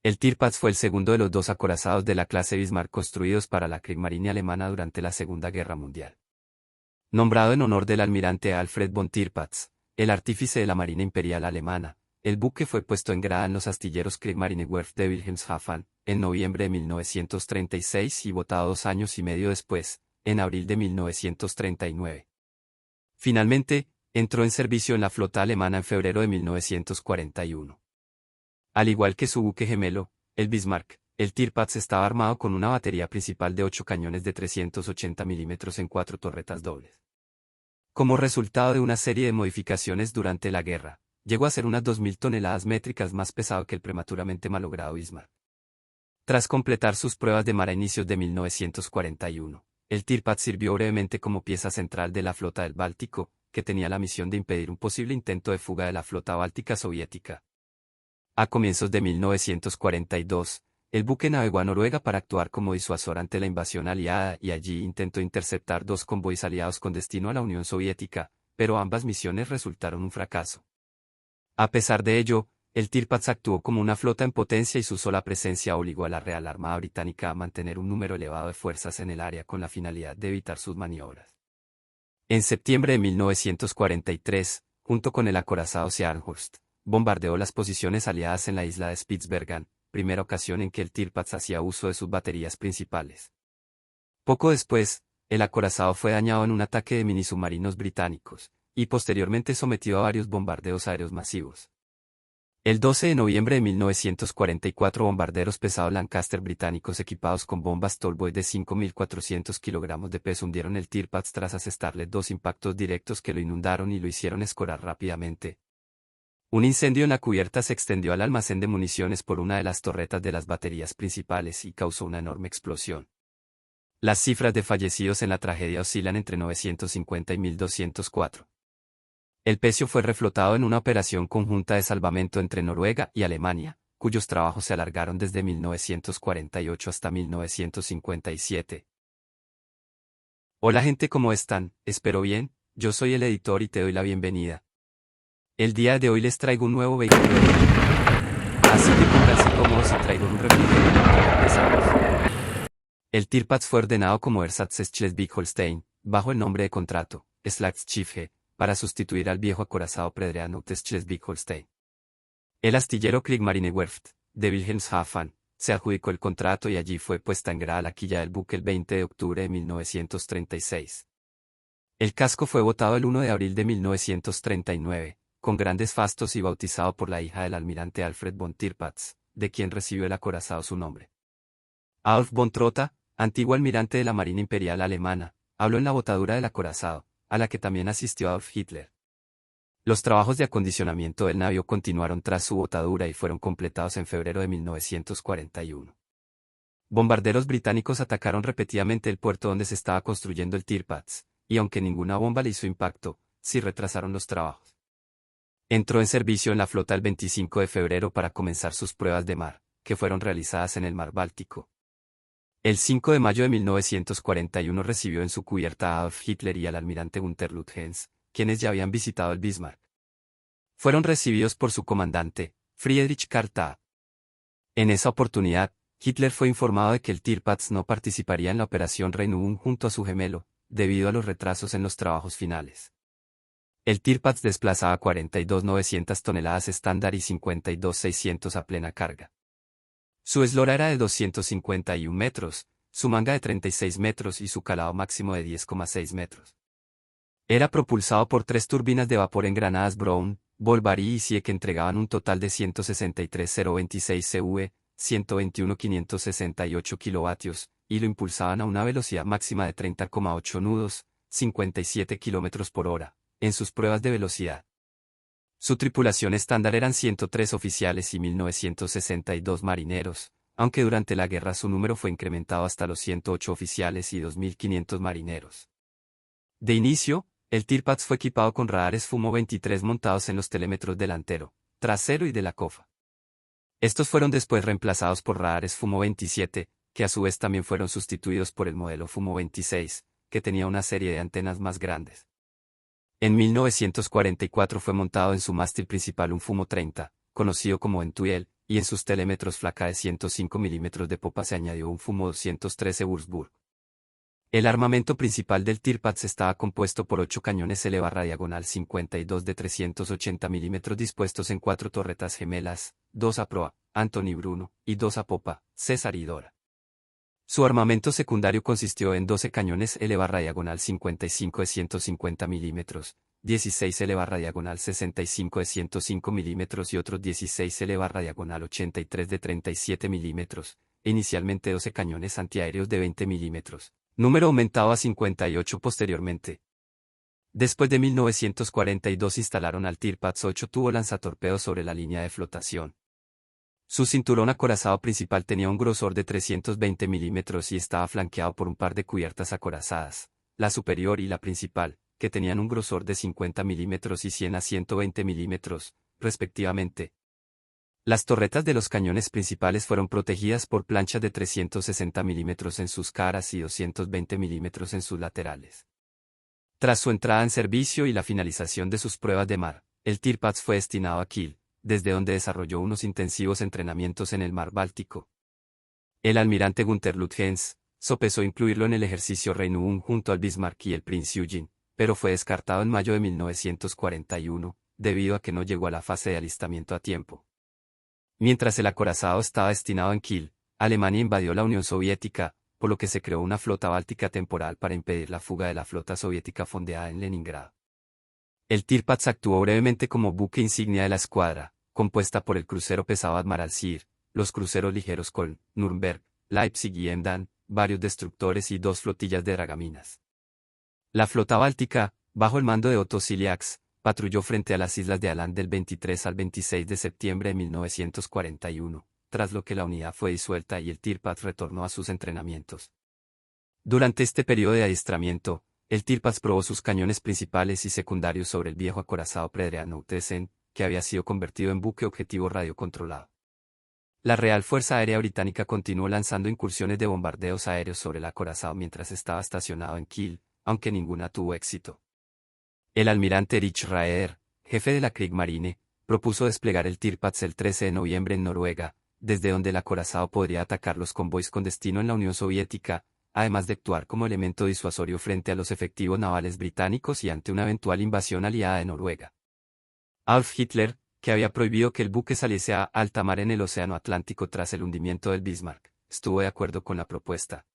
El Tirpitz fue el segundo de los dos acorazados de la clase Bismarck construidos para la Kriegsmarine alemana durante la Segunda Guerra Mundial. Nombrado en honor del almirante Alfred von Tirpitz, el artífice de la Marina Imperial Alemana, el buque fue puesto en grada en los astilleros Kriegsmarinewerft de Wilhelmshaven, en noviembre de 1936 y botado 2 años y medio después, en abril de 1939. Finalmente, entró en servicio en la flota alemana en febrero de 1941. Al igual que su buque gemelo, el Bismarck, el Tirpitz estaba armado con una batería principal de 8 cañones de 380 mm en 4 torretas dobles. Como resultado de una serie de modificaciones durante la guerra, llegó a ser unas 2.000 toneladas métricas más pesado que el prematuramente malogrado Bismarck. Tras completar sus pruebas de mar a inicios de 1941, el Tirpitz sirvió brevemente como pieza central de la flota del Báltico, que tenía la misión de impedir un posible intento de fuga de la flota báltica soviética. A comienzos de 1942, el buque navegó a Noruega para actuar como disuasor ante la invasión aliada y allí intentó interceptar 2 convoys aliados con destino a la Unión Soviética, pero ambas misiones resultaron un fracaso. A pesar de ello, el Tirpitz actuó como una flota en potencia y su sola presencia obligó a la Real Armada Británica a mantener un número elevado de fuerzas en el área con la finalidad de evitar sus maniobras. En septiembre de 1943, junto con el acorazado Scharnhorst, bombardeó las posiciones aliadas en la isla de Spitsbergen, primera ocasión en que el Tirpitz hacía uso de sus baterías principales. Poco después, el acorazado fue dañado en un ataque de minisubmarinos británicos, y posteriormente sometido a varios bombardeos aéreos masivos. El 12 de noviembre de 1944 bombarderos pesados Lancaster británicos equipados con bombas Tallboy de 5.400 kilogramos de peso hundieron el Tirpitz tras asestarle 2 impactos directos que lo inundaron y lo hicieron escorar rápidamente. Un incendio en la cubierta se extendió al almacén de municiones por una de las torretas de las baterías principales y causó una enorme explosión. Las cifras de fallecidos en la tragedia oscilan entre 950 y 1.204. El Pecio fue reflotado en una operación conjunta de salvamento entre Noruega y Alemania, cuyos trabajos se alargaron desde 1948 hasta 1957. Hola gente, ¿cómo están? Espero bien, yo soy el editor y te doy la bienvenida. El día de hoy les traigo un nuevo vehículo eléctrico. Así que pónganse cómodos y traigo un refrigerador para empezar. El Tirpitz fue ordenado como Ersatz Schleswig-Holstein, bajo el nombre de contrato, Schleswig, para sustituir al viejo acorazado Predreanout Schleswig-Holstein. El astillero Kriegsmarinewerft, de Wilhelmshaven, se adjudicó el contrato y allí fue puesta en grada la quilla del buque el 20 de octubre de 1936. El casco fue botado el 1 de abril de 1939, con grandes fastos y bautizado por la hija del almirante Alfred von Tirpitz, de quien recibió el acorazado su nombre. Adolf von Trotha, antiguo almirante de la Marina Imperial Alemana, habló en la botadura del acorazado, a la que también asistió Adolf Hitler. Los trabajos de acondicionamiento del navío continuaron tras su botadura y fueron completados en febrero de 1941. Bombarderos británicos atacaron repetidamente el puerto donde se estaba construyendo el Tirpitz, y aunque ninguna bomba le hizo impacto, sí retrasaron los trabajos. Entró en servicio en la flota el 25 de febrero para comenzar sus pruebas de mar, que fueron realizadas en el mar Báltico. El 5 de mayo de 1941 recibió en su cubierta a Adolf Hitler y al almirante Günther Lütjens, quienes ya habían visitado el Bismarck. Fueron recibidos por su comandante, Friedrich Karl Thaa. En esa oportunidad, Hitler fue informado de que el Tirpitz no participaría en la operación Rheinübung junto a su gemelo, debido a los retrasos en los trabajos finales. El Tirpitz desplazaba 42.900 toneladas estándar y 52.600 a plena carga. Su eslora era de 251 metros, su manga de 36 metros y su calado máximo de 10,6 metros. Era propulsado por 3 turbinas de vapor engranadas Brown, Bolvari y Sie que entregaban un total de 163.026 CV, 121.568 kilovatios, y lo impulsaban a una velocidad máxima de 30,8 nudos, 57 kilómetros por hora, en sus pruebas de velocidad. Su tripulación estándar eran 103 oficiales y 1.962 marineros, aunque durante la guerra su número fue incrementado hasta los 108 oficiales y 2.500 marineros. De inicio, el Tirpitz fue equipado con radares FUMO 23 montados en los telémetros delantero, trasero y de la cofa. Estos fueron después reemplazados por radares FUMO 27, que a su vez también fueron sustituidos por el modelo FUMO 26, que tenía una serie de antenas más grandes. En 1944 fue montado en su mástil principal un FUMO 30, conocido como Entuyel, y en sus telémetros flaca de 105 mm de popa se añadió un Fumo 213 Würzburg. El armamento principal del Tirpitz estaba compuesto por 8 cañones L/diagonal 52 de 380 mm dispuestos en 4 torretas gemelas, 2 a proa, Anthony Bruno, y 2 a popa, César y Dora. Su armamento secundario consistió en 12 cañones L/diagonal 55 de 150 mm, 16 L/diagonal 65 de 105 mm y otros 16 L/diagonal 83 de 37 mm, e inicialmente 12 cañones antiaéreos de 20 mm, número aumentado a 58 posteriormente. Después de 1942 instalaron al Tirpitz 8 tubo lanzatorpedos sobre la línea de flotación. Su cinturón acorazado principal tenía un grosor de 320 mm y estaba flanqueado por un par de cubiertas acorazadas, la superior y la principal, que tenían un grosor de 50 mm y 100 a 120 mm, respectivamente. Las torretas de los cañones principales fueron protegidas por planchas de 360 mm en sus caras y 220 mm en sus laterales. Tras su entrada en servicio y la finalización de sus pruebas de mar, el Tirpitz fue destinado a Kiel, desde donde desarrolló unos intensivos entrenamientos en el mar Báltico. El almirante Günther Lütjens sopesó incluirlo en el ejercicio Reino Unido junto al Bismarck y el Prince Eugen, pero fue descartado en mayo de 1941, debido a que no llegó a la fase de alistamiento a tiempo. Mientras el acorazado estaba destinado en Kiel, Alemania invadió la Unión Soviética, por lo que se creó una flota báltica temporal para impedir la fuga de la flota soviética fondeada en Leningrado. El Tirpitz actuó brevemente como buque insignia de la escuadra, compuesta por el crucero pesado Admiral Sir, los cruceros ligeros Köln, Nürnberg, Leipzig y Emden, varios destructores y 2 flotillas de dragaminas. La flota báltica, bajo el mando de Otto Ciliax, patrulló frente a las islas de Aland del 23 al 26 de septiembre de 1941, tras lo que la unidad fue disuelta y el Tirpitz retornó a sus entrenamientos. Durante este periodo de adiestramiento, el Tirpitz probó sus cañones principales y secundarios sobre el viejo acorazado Predreanoutesen, que había sido convertido en buque objetivo radiocontrolado. La Real Fuerza Aérea Británica continuó lanzando incursiones de bombardeos aéreos sobre el acorazado mientras estaba estacionado en Kiel, aunque ninguna tuvo éxito. El almirante Erich Raeder, jefe de la Kriegsmarine, propuso desplegar el Tirpitz el 13 de noviembre en Noruega, desde donde el acorazado podría atacar los convoys con destino en la Unión Soviética, además de actuar como elemento disuasorio frente a los efectivos navales británicos y ante una eventual invasión aliada de Noruega. Adolf Hitler, que había prohibido que el buque saliese a alta mar en el Océano Atlántico tras el hundimiento del Bismarck, estuvo de acuerdo con la propuesta.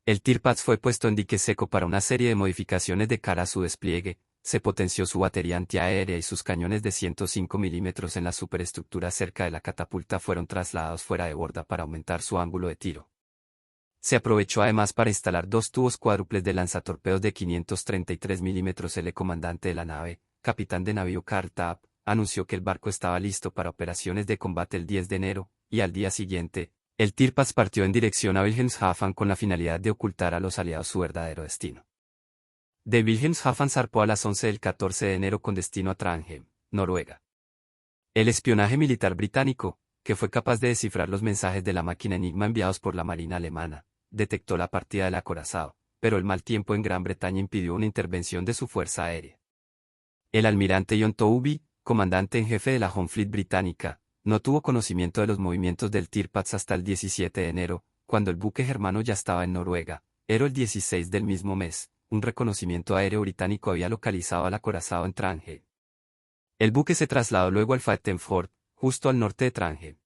El Tirpitz fue puesto en dique seco para una serie de modificaciones de cara a su despliegue, se potenció su batería antiaérea y sus cañones de 105 mm en la superestructura cerca de la catapulta fueron trasladados fuera de borda para aumentar su ángulo de tiro. Se aprovechó además para instalar 2 tubos cuádruples de lanzatorpedos de 533 mm. El comandante de la nave, capitán de navío Karl Tapp, anunció que el barco estaba listo para operaciones de combate el 10 de enero, y al día siguiente, el Tirpitz partió en dirección a Wilhelmshaven con la finalidad de ocultar a los aliados su verdadero destino. De Wilhelmshaven zarpó a las 11 del 14 de enero con destino a Trondheim, Noruega. El espionaje militar británico, que fue capaz de descifrar los mensajes de la máquina Enigma enviados por la Marina alemana, detectó la partida del acorazado, pero el mal tiempo en Gran Bretaña impidió una intervención de su fuerza aérea. El almirante John Townley, comandante en jefe de la Home Fleet británica, no tuvo conocimiento de los movimientos del Tirpitz hasta el 17 de enero, cuando el buque germano ya estaba en Noruega. Era el 16 del mismo mes, un reconocimiento aéreo británico había localizado al acorazado en Trondheim. El buque se trasladó luego al Fattenford, justo al norte de Trondheim.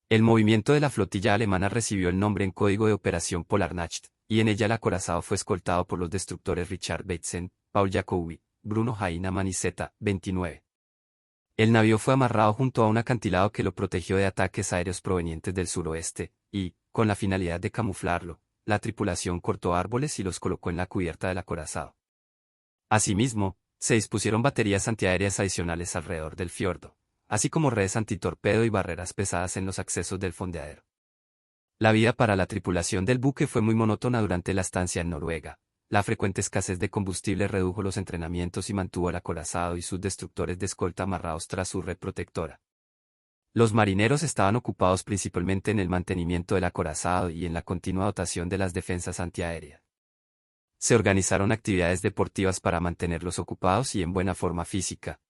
El movimiento de la flotilla alemana recibió el nombre en código de Operación Polarnacht, y en ella el acorazado fue escoltado por los destructores Richard Bateson, Paul Jacobi, Bruno Heinemann y Z-29. El navío fue amarrado junto a un acantilado que lo protegió de ataques aéreos provenientes del suroeste, y, con la finalidad de camuflarlo, la tripulación cortó árboles y los colocó en la cubierta del acorazado. Asimismo, se dispusieron baterías antiaéreas adicionales alrededor del fiordo, así como redes antitorpedo y barreras pesadas en los accesos del fondeadero. La vida para la tripulación del buque fue muy monótona durante la estancia en Noruega. La frecuente escasez de combustible redujo los entrenamientos y mantuvo al acorazado y sus destructores de escolta amarrados tras su red protectora. Los marineros estaban ocupados principalmente en el mantenimiento del acorazado y en la continua dotación de las defensas antiaéreas. Se organizaron actividades deportivas para mantenerlos ocupados y en buena forma física.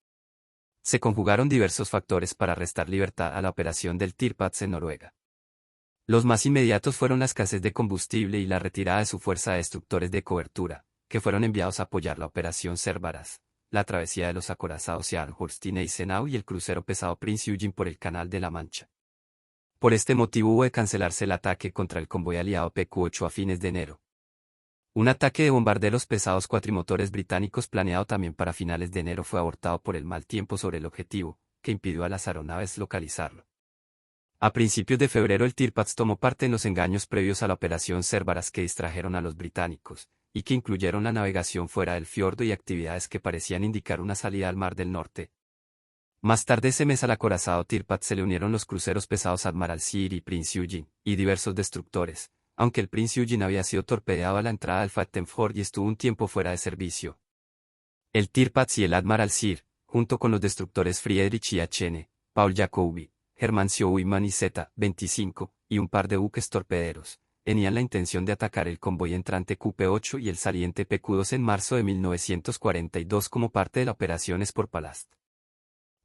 Se conjugaron diversos factores para restar libertad a la operación del Tirpitz en Noruega. Los más inmediatos fueron la escasez de combustible y la retirada de su fuerza de destructores de cobertura, que fueron enviados a apoyar la operación Cerberus, la travesía de los acorazados Jarlhorst y Gneisenau y el crucero pesado Prinz Eugen por el Canal de la Mancha. Por este motivo hubo de cancelarse el ataque contra el convoy aliado PQ-8 a fines de enero. Un ataque de bombarderos pesados cuatrimotores británicos planeado también para finales de enero fue abortado por el mal tiempo sobre el objetivo, que impidió a las aeronaves localizarlo. A principios de febrero el Tirpitz tomó parte en los engaños previos a la operación Cerberus que distrajeron a los británicos, y que incluyeron la navegación fuera del fiordo y actividades que parecían indicar una salida al Mar del Norte. Más tarde ese mes al acorazado Tirpitz se le unieron los cruceros pesados Admiral Sir y Prinz Eugen, y diversos destructores, aunque el Prinz Eugen había sido torpedeado a la entrada del Vattenford y estuvo un tiempo fuera de servicio. El Tirpitz y el Admiral Sir, junto con los destructores Friedrich y H.N., Paul Jacobi, Hermancio Uyman y Z-25, y un par de buques torpederos, tenían la intención de atacar el convoy entrante QP-8 y el saliente PQ-2 en marzo de 1942 como parte de la operación Sportpalast.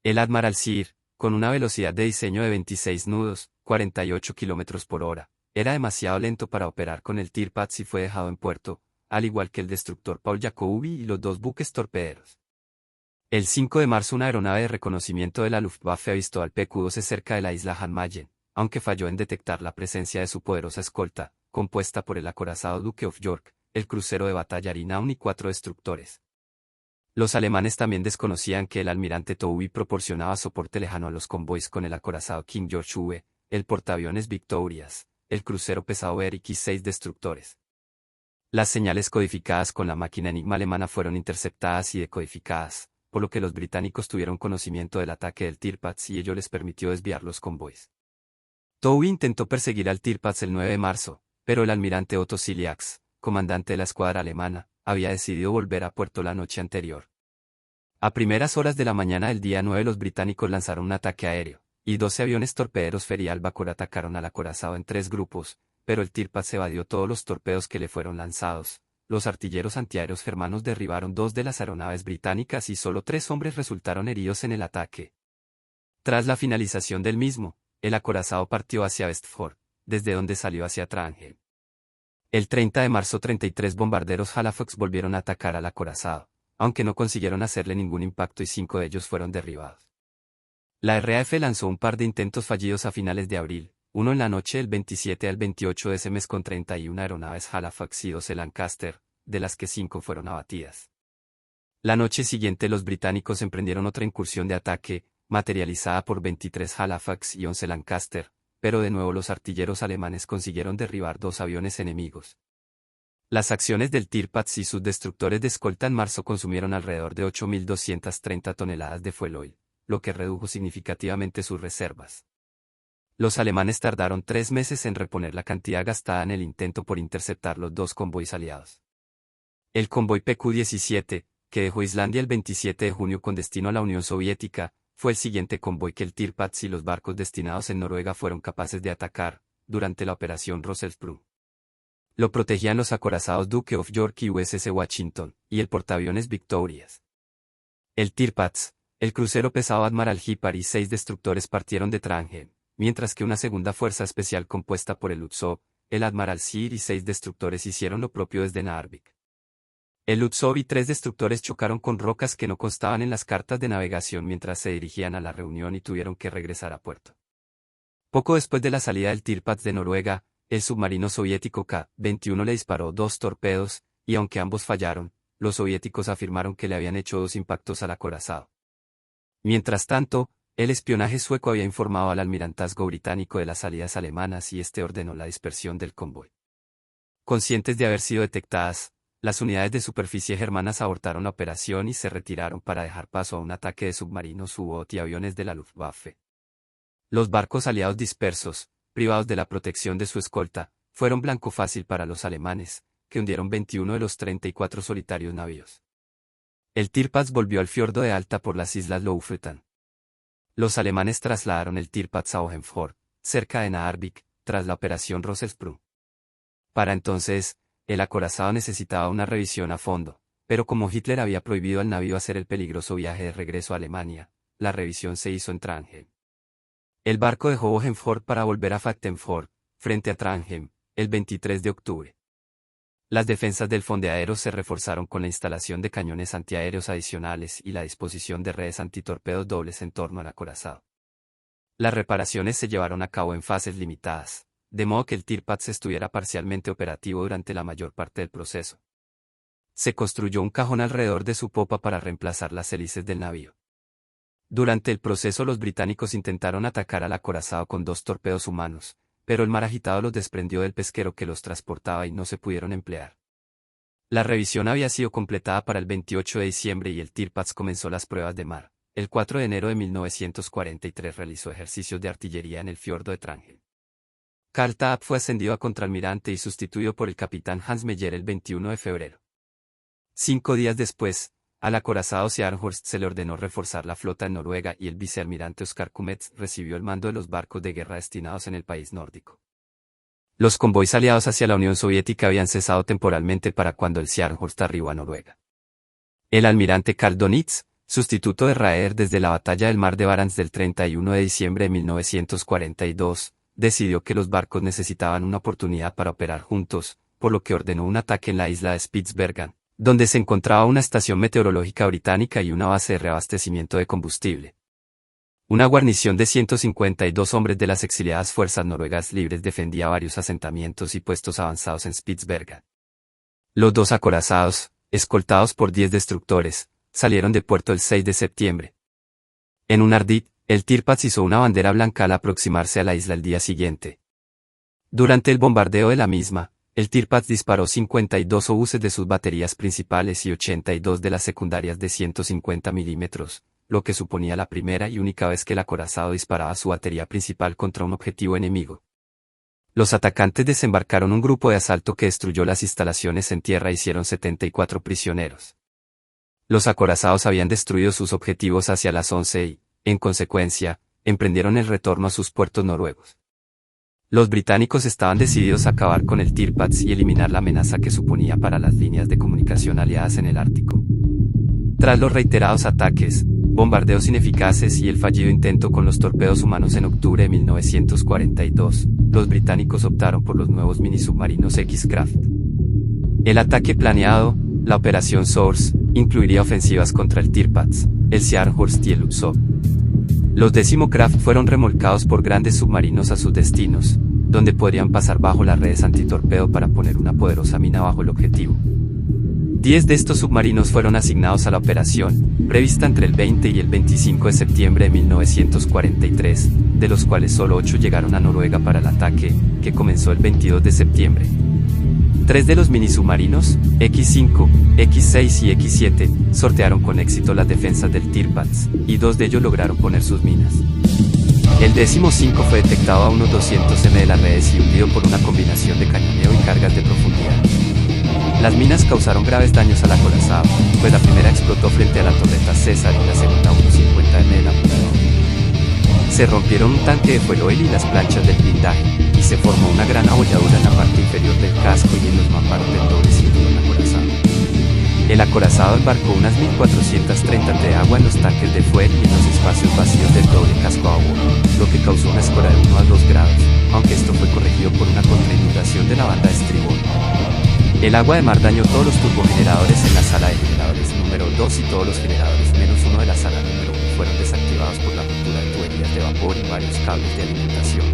El Admiral Sir, con una velocidad de diseño de 26 nudos, 48 km por hora, era demasiado lento para operar con el Tirpitz y fue dejado en puerto, al igual que el destructor Paul Jacobi y los dos buques torpederos. El 5 de marzo una aeronave de reconocimiento de la Luftwaffe avistó al PQ-12 cerca de la isla Jan Mayen, aunque falló en detectar la presencia de su poderosa escolta, compuesta por el acorazado Duke of York, el crucero de batalla Renown y 4 destructores. Los alemanes también desconocían que el almirante Touby proporcionaba soporte lejano a los convoys con el acorazado King George V, el portaaviones Victorias, el crucero pesado Erich y 6 destructores. Las señales codificadas con la máquina Enigma alemana fueron interceptadas y decodificadas, por lo que los británicos tuvieron conocimiento del ataque del Tirpitz y ello les permitió desviar los convoys. Touby intentó perseguir al Tirpitz el 9 de marzo, pero el almirante Otto Ciliax, comandante de la escuadra alemana, había decidido volver a puerto la noche anterior. A primeras horas de la mañana del día 9 los británicos lanzaron un ataque aéreo, y 12 aviones torpederos Feria Vapor atacaron al acorazado en 3 grupos, pero el Tirpitz evadió todos los torpedos que le fueron lanzados. Los artilleros antiaéreos germanos derribaron 2 de las aeronaves británicas y solo 3 hombres resultaron heridos en el ataque. Tras la finalización del mismo, el acorazado partió hacia Westford, desde donde salió hacia Trondheim. El 30 de marzo 33 bombarderos Halifax volvieron a atacar al acorazado, aunque no consiguieron hacerle ningún impacto y 5 de ellos fueron derribados. La RAF lanzó un par de intentos fallidos a finales de abril, uno en la noche del 27 al 28 de ese mes con 31 aeronaves Halifax y 12 Lancaster, de las que 5 fueron abatidas. La noche siguiente los británicos emprendieron otra incursión de ataque, materializada por 23 Halifax y 11 Lancaster, pero de nuevo los artilleros alemanes consiguieron derribar 2 aviones enemigos. Las acciones del Tirpitz y sus destructores de escolta en marzo consumieron alrededor de 8.230 toneladas de fuel oil, lo que redujo significativamente sus reservas. Los alemanes tardaron 3 meses en reponer la cantidad gastada en el intento por interceptar los 2 convoys aliados. El convoy PQ-17, que dejó Islandia el 27 de junio con destino a la Unión Soviética, fue el siguiente convoy que el Tirpitz y los barcos destinados en Noruega fueron capaces de atacar, durante la operación Rosensprung. Lo protegían los acorazados Duke of York y USS Washington, y el portaaviones Victorias. El Tirpitz, el crucero pesado Admiral Hippar y 6 destructores partieron de Trondheim, mientras que una segunda fuerza especial compuesta por el Lutzow, el Admiral Sir y 6 destructores hicieron lo propio desde Narvik. El Lutzow y 3 destructores chocaron con rocas que no constaban en las cartas de navegación mientras se dirigían a la reunión y tuvieron que regresar a puerto. Poco después de la salida del Tirpitz de Noruega, el submarino soviético K-21 le disparó 2 torpedos, y aunque ambos fallaron, los soviéticos afirmaron que le habían hecho 2 impactos al acorazado. Mientras tanto, el espionaje sueco había informado al almirantazgo británico de las salidas alemanas y este ordenó la dispersión del convoy. Conscientes de haber sido detectadas, las unidades de superficie germanas abortaron la operación y se retiraron para dejar paso a un ataque de submarinos U-boot y aviones de la Luftwaffe. Los barcos aliados dispersos, privados de la protección de su escolta, fueron blanco fácil para los alemanes, que hundieron 21 de los 34 solitarios navíos. El Tirpitz volvió al fiordo de Alta por las islas Lofoten. Los alemanes trasladaron el Tirpitz a Hohenford, cerca de Narvik, tras la operación Rosensprung. Para entonces, el acorazado necesitaba una revisión a fondo, pero como Hitler había prohibido al navío hacer el peligroso viaje de regreso a Alemania, la revisión se hizo en Trondheim. El barco dejó Bogenford para volver a Vattenford, frente a Trondheim, el 23 de octubre. Las defensas del fondeadero se reforzaron con la instalación de cañones antiaéreos adicionales y la disposición de redes antitorpedos dobles en torno al acorazado. Las reparaciones se llevaron a cabo en fases limitadas, de modo que el Tirpitz estuviera parcialmente operativo durante la mayor parte del proceso. Se construyó un cajón alrededor de su popa para reemplazar las hélices del navío. Durante el proceso los británicos intentaron atacar al acorazado con 2 torpedos humanos, pero el mar agitado los desprendió del pesquero que los transportaba y no se pudieron emplear. La revisión había sido completada para el 28 de diciembre y el Tirpitz comenzó las pruebas de mar. El 4 de enero de 1943 realizó ejercicios de artillería en el fiordo de Trondheim. Karl Tapp fue ascendido a contraalmirante y sustituido por el capitán Hans Meyer el 21 de febrero. 5 días después, al acorazado Scharnhorst se le ordenó reforzar la flota en Noruega y el vicealmirante Oskar Kumets recibió el mando de los barcos de guerra destinados en el país nórdico. Los convoys aliados hacia la Unión Soviética habían cesado temporalmente para cuando el Scharnhorst arribó a Noruega. El almirante Karl Donitz, sustituto de Raeder desde la batalla del Mar de Barents del 31 de diciembre de 1942, decidió que los barcos necesitaban una oportunidad para operar juntos, por lo que ordenó un ataque en la isla de Spitsbergen, donde se encontraba una estación meteorológica británica y una base de reabastecimiento de combustible. Una guarnición de 152 hombres de las exiliadas fuerzas noruegas libres defendía varios asentamientos y puestos avanzados en Spitsbergen. Los 2 acorazados, escoltados por 10 destructores, salieron de puerto el 6 de septiembre. En un ardid, el Tirpitz hizo una bandera blanca al aproximarse a la isla el día siguiente. Durante el bombardeo de la misma, el Tirpitz disparó 52 obuses de sus baterías principales y 82 de las secundarias de 150 milímetros, lo que suponía la primera y única vez que el acorazado disparaba su batería principal contra un objetivo enemigo. Los atacantes desembarcaron un grupo de asalto que destruyó las instalaciones en tierra e hicieron 74 prisioneros. Los acorazados habían destruido sus objetivos hacia las 11 y, en consecuencia, emprendieron el retorno a sus puertos noruegos. Los británicos estaban decididos a acabar con el Tirpitz y eliminar la amenaza que suponía para las líneas de comunicación aliadas en el Ártico. Tras los reiterados ataques, bombardeos ineficaces y el fallido intento con los torpedos humanos en octubre de 1942, los británicos optaron por los nuevos minisubmarinos X-Craft. El ataque planeado, la Operación Source, incluiría ofensivas contra el Tirpitz, el Scharnhorst y el Upsov. Los Decimocraft fueron remolcados por grandes submarinos a sus destinos, donde podrían pasar bajo las redes antitorpedo para poner una poderosa mina bajo el objetivo. 10 de estos submarinos fueron asignados a la operación, prevista entre el 20 y el 25 de septiembre de 1943, de los cuales solo 8 llegaron a Noruega para el ataque, que comenzó el 22 de septiembre. 3 de los minisubmarinos, X5, X6 y X7, sortearon con éxito las defensas del Tirpitz, y 2 de ellos lograron poner sus minas. El 15 fue detectado a unos 200 m de las redes y hundido por una combinación de cañoneo y cargas de profundidad. Las minas causaron graves daños al acorazado, pues la primera explotó frente a la torreta César y la segunda a unos 50 m del apuntador. Se rompieron un tanque de fuel oil y las planchas del blindaje, y se formó una gran abolladura en la parte inferior del casco y en los mamparos del doble cinturón acorazado. El acorazado embarcó unas 1.430 de agua en los tanques de fuel y en los espacios vacíos del doble casco a bordo, lo que causó una escora de 1 a 2 grados, aunque esto fue corregido por una contrainundación de la banda de estribor. El agua de mar dañó todos los turbogeneradores en la sala de generadores número 2 y todos los generadores menos 1 de la sala número 1 fueron desactivados por la ruptura de tuberías de vapor y varios cables de alimentación.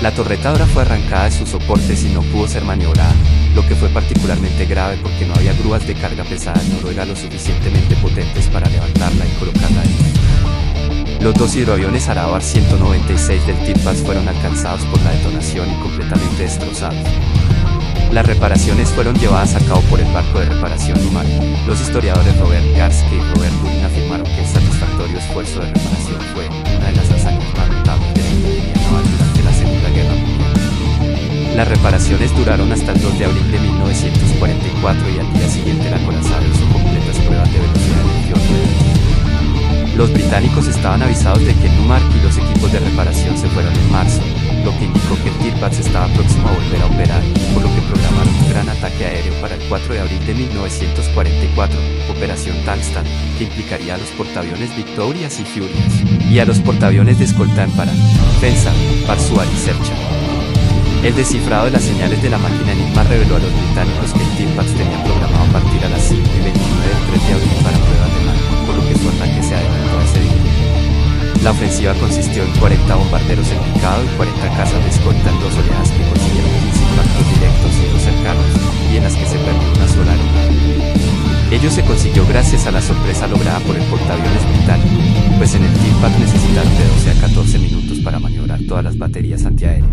La torreta ahora fue arrancada de sus soportes y no pudo ser maniobrada, lo que fue particularmente grave porque no había grúas de carga pesada en Noruega lo suficientemente potentes para levantarla y colocarla en pie. Los 2 hidroaviones Aravar 196 del Tirpitz fueron alcanzados por la detonación y completamente destrozados. Las reparaciones fueron llevadas a cabo por el barco de reparación Numar. Los historiadores Robert Garske y Robert Lundin afirmaron que el satisfactorio esfuerzo de reparación fue una de las hazañas más notables de la ingeniería naval durante la Segunda Guerra Mundial. Las reparaciones duraron hasta el 2 de abril de 1944 y al día siguiente el acorazado hizo completas pruebas de velocidad en el fiordo de Trondheim. Los británicos estaban avisados de que Numark y los equipos de reparación se fueron en marzo, lo que indicó que el Tirpitz estaba próximo a volver a operar, por lo que programaron un gran ataque aéreo para el 4 de abril de 1944, Operación Tungsten, que implicaría a los portaaviones Victorious y Furious, y a los portaaviones de escolta para Pensa, Parsual y Sercha. El descifrado de las señales de la máquina Enigma reveló a los británicos que el Tirpitz tenía programado partir a las 5:29 del 3 de abril para pruebas de mar, por lo que su ataque se adelantó a ese día. La ofensiva consistió en 40 bombarderos en picado y 40 cazas de escolta en 2 oleadas que consiguieron 15 impactos directos y 2 cercanos, y en las que se perdió una sola aeronave. Ello se consiguió gracias a la sorpresa lograda por el portaaviones británico, pues en el Tirpitz necesitaron de 12 a 14 minutos para maniobrar todas las baterías antiaéreas.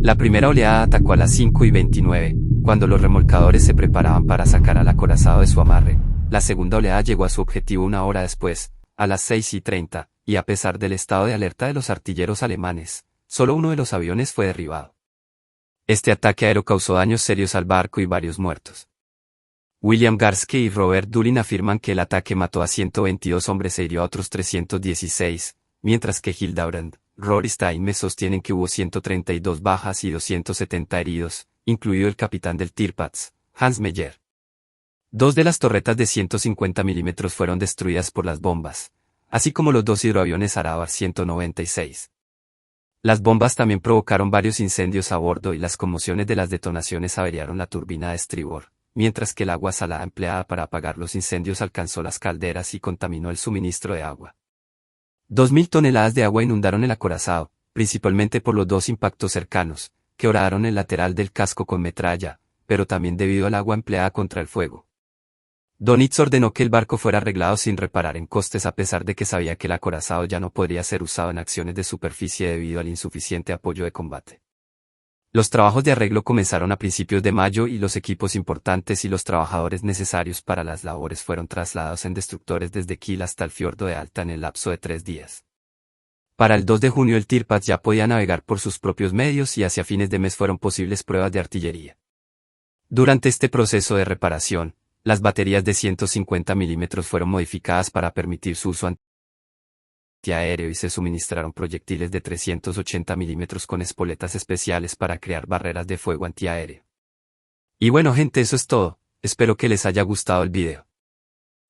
La primera oleada atacó a las 5:29, cuando los remolcadores se preparaban para sacar al acorazado de su amarre. La segunda oleada llegó a su objetivo una hora después, a las 6:30, y a pesar del estado de alerta de los artilleros alemanes, solo uno de los aviones fue derribado. Este ataque aéreo causó daños serios al barco y varios muertos. William Garsky y Robert Dulin afirman que el ataque mató a 122 hombres e hirió a otros 316, mientras que Hildebrand, Rory Stein sostienen que hubo 132 bajas y 270 heridos, incluido el capitán del Tirpitz, Hans Meyer. 2 de las torretas de 150 mm fueron destruidas por las bombas, así como los 2 hidroaviones Aravar 196. Las bombas también provocaron varios incendios a bordo y las conmociones de las detonaciones averiaron la turbina de estribor, mientras que el agua salada empleada para apagar los incendios alcanzó las calderas y contaminó el suministro de agua. 2.000 toneladas de agua inundaron el acorazado, principalmente por los 2 impactos cercanos, que horaron el lateral del casco con metralla, pero también debido al agua empleada contra el fuego. Dönitz ordenó que el barco fuera arreglado sin reparar en costes a pesar de que sabía que el acorazado ya no podría ser usado en acciones de superficie debido al insuficiente apoyo de combate. Los trabajos de arreglo comenzaron a principios de mayo y los equipos importantes y los trabajadores necesarios para las labores fueron trasladados en destructores desde Kiel hasta el fiordo de Alta en el lapso de 3 días. Para el 2 de junio el Tirpitz ya podía navegar por sus propios medios y hacia fines de mes fueron posibles pruebas de artillería. Durante este proceso de reparación, las baterías de 150 mm fueron modificadas para permitir su uso antiaéreo y se suministraron proyectiles de 380 mm con espoletas especiales para crear barreras de fuego antiaéreo. Y bueno gente, eso es todo, espero que les haya gustado el video.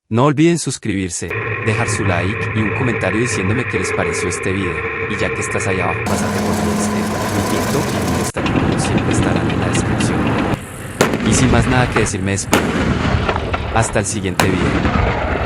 No olviden suscribirse, dejar su like y un comentario diciéndome qué les pareció este video, y ya que estás ahí abajo pásate por mi Instagram, mi TikTok y mi Instagram como siempre estarán en la descripción. Y sin más nada que decir me despido. Hasta el siguiente video.